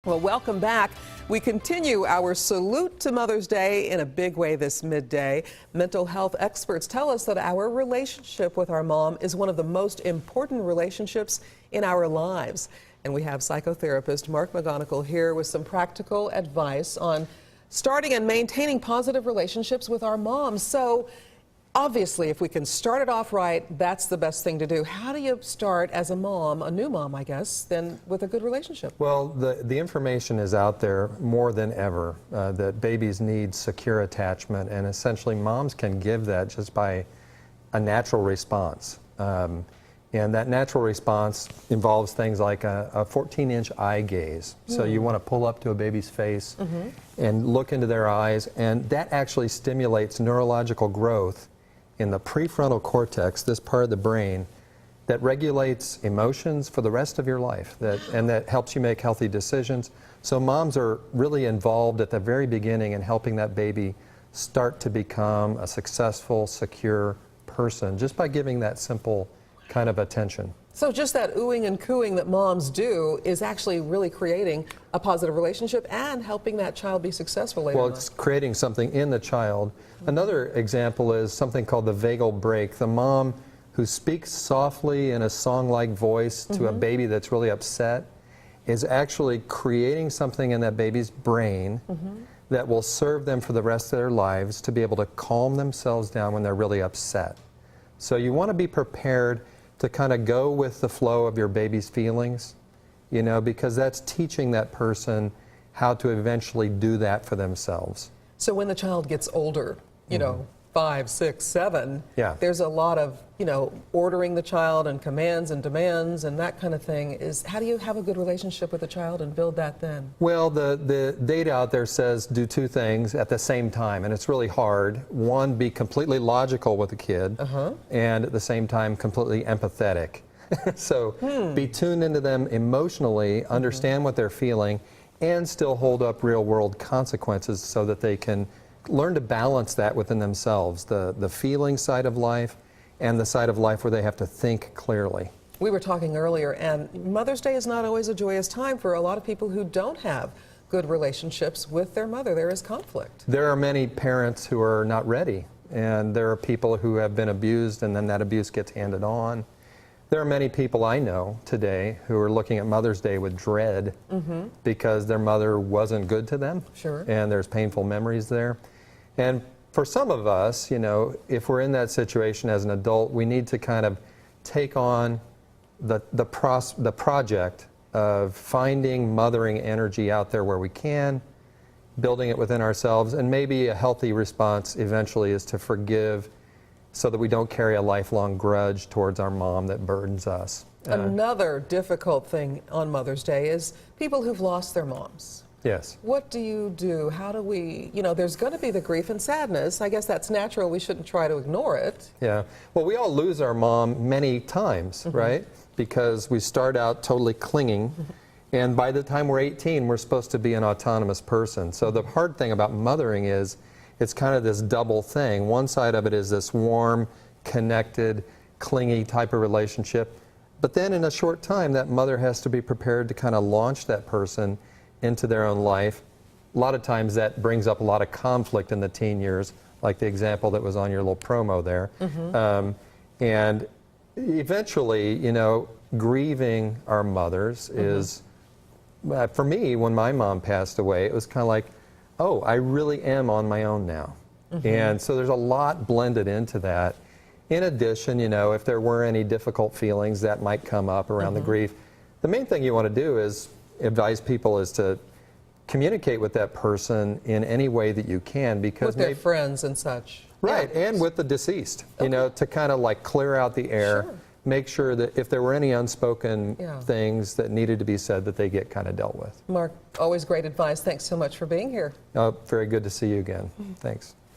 Well, welcome back. We continue our salute to Mother's Day in a big way this midday. Mental health experts tell us that our relationship with our mom is one of the most important relationships in our lives. And we have psychotherapist Mark McGonigle here with some practical advice on starting and maintaining positive relationships with our moms. So, obviously, if we can start it off right, that's the best thing to do. How do you start as a mom, a new mom, I guess, then with a good relationship? Well, the information is out there more than ever that babies need secure attachment, and essentially moms can give that just by a natural response. And that natural response involves things like a 14-inch eye gaze. So you want to pull up to a baby's face and look into their eyes, and that actually stimulates neurological growth in the prefrontal cortex, this part of the brain, that regulates emotions for the rest of your life, and that helps you make healthy decisions. So moms are really involved at the very beginning in helping that baby start to become a successful, secure person, just by giving that simple kind of attention. So just that oohing and cooing that moms do is actually really creating a positive relationship and helping that child be successful later on. Well, it's creating something in the child. Another example is something called the vagal break. The mom who speaks softly in a song-like voice to a baby that's really upset is actually creating something in that baby's brain that will serve them for the rest of their lives to be able to calm themselves down when they're really upset. So you want to be prepared to kind of go with the flow of your baby's feelings, you know, because that's teaching that person how to eventually do that for themselves. So when the child gets older, you know, 5, 6, 7, there's a lot of, you know, ordering the child and commands and demands and that kind of thing. How do you have a good relationship with the child and build that then? Well, the data out there says do two things at the same time, and it's really hard. One, be completely logical with the kid, and at the same time completely empathetic. So be tuned into them emotionally, understand what they're feeling, and still hold up real-world consequences so that they can learn to balance that within themselves, the feeling side of life and the side of life where they have to think clearly. We were talking earlier, and Mother's Day is not always a joyous time for a lot of people who don't have good relationships with their mother. There is conflict. There are many parents who are not ready, and there are people who have been abused and then that abuse gets handed on. There are many people I know today who are looking at Mother's Day with dread because their mother wasn't good to them. And there's painful memories there. And for some of us, you know, if we're in that situation as an adult, we need to kind of take on the project of finding mothering energy out there where we can, building it within ourselves, and maybe a healthy response eventually is to forgive so that we don't carry a lifelong grudge towards our mom that burdens us. Another difficult thing on Mother's Day is people who've lost their moms. Yes. What do you do? How do we, you know, there's going to be the grief and sadness. I guess that's natural. We shouldn't try to ignore it. Yeah. Well, we all lose our mom many times, right? Because we start out totally clinging, and by the time we're 18, we're supposed to be an autonomous person. So the hard thing about mothering is it's kind of this double thing. One side of it is this warm, connected, clingy type of relationship. But then in a short time, that mother has to be prepared to kind of launch that person into their own life. A lot of times that brings up a lot of conflict in the teen years, like the example that was on your little promo there. And eventually, you know, grieving our mothers is, for me, when my mom passed away, it was kind of like, oh, I really am on my own now. And so there's a lot blended into that. In addition, you know, if there were any difficult feelings that might come up around the grief, the main thing you want to do is advise people is to communicate with that person in any way that you can, because with their friends and such. Right, and with the deceased, you know, to kind of like clear out the air, make sure that if there were any unspoken things that needed to be said, that they get kind of dealt with. Mark, always great advice. Thanks so much for being here. Very good to see you again. Thanks.